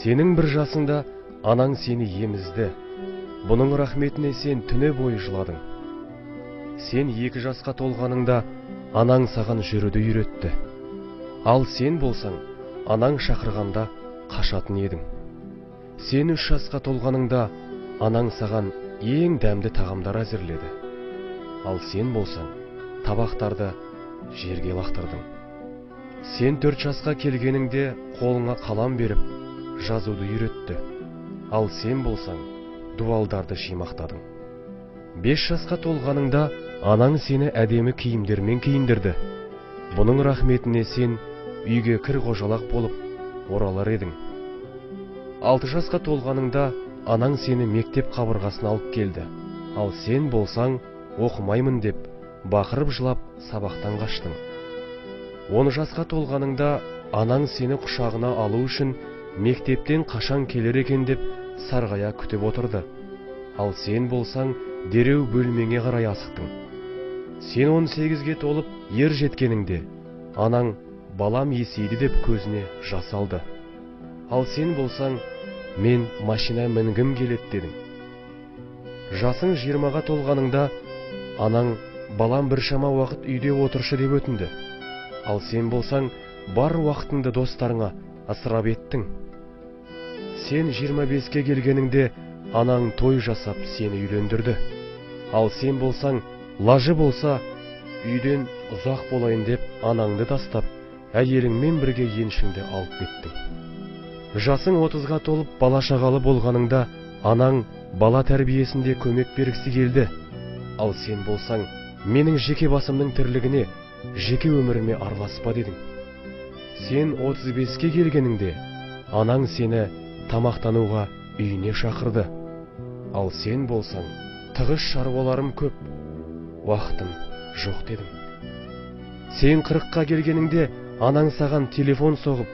Сенің бір жасында анаң сені емізді. Бұның рахметіне сен түні бойы жыладың. Сен 2 жасқа толғаныңда анаң саған жүруді үйретті. Ал сен болсаң, анаң шақырғанда қашатын едің. Сен 3 жасқа толғаныңда анаң саған ең дәмді тағамдар әзірледі. Ал сен болсаң, табақтарды жерге лақтырдың. Сен 4 жасқа келгеніңде қолыңа қалам беріп, жазуды үйретті. Ал сен болсаң, дуалдарды шимақтадың. 5 жасқа толғаныңда анаң сені әдемі киімдермен киіндірді. Бұның рахметіне сен үйге кір-қожалақ болып оралар едің. 6 жасқа толғаныңда анаң сені мектеп қабырғасына алып келді. Ал сен болсаң, оқымаймын деп, бақырып жылап сабақтан қаштың. 10 жасқа толғаныңда анаң сені құшағына алу үшін мектептен қашан келер екен деп сарғая күтіп отырды. Ал сен болсаң, дереу бөлмеңе қарай асықтың. Сен 18-ге толып ер жеткеніңде анаң балам есейді деп көзіне жас алды. Ал сен болсаң, мен машина мінгім келеді дедің. Жасың 20-ға толғаныңда анаң балам біршама уақыт үйде отыршы деп өтінді. Ал сен болсаң, бар уақытыңды достарыңа асырап еттің. Сен 25-ке келгеніңде анаң той жасап сені үйлендірді. Ал сен болсаң, лажы болса, үйден ұзақ болайын деп анаңды тастап, әйеліңмен бірге еншіңді алып кеттің. Жасың 30-ға толып бала шағалы болғаныңда анаң бала тәрбиесінде көмек бергісі келді. Ал сен болсаң, менің жеке басымның тірлігіне, жеке өміріме араласпа дедің. Сен 35-ке келгеніңде анаң сені тамақтануға үйіне шақырды. Ал сен болсаң, тығыз шаруаларым көп, уақытым жоқ дедің. Сен 40-қа келгеніңде анаң саған телефон соғып,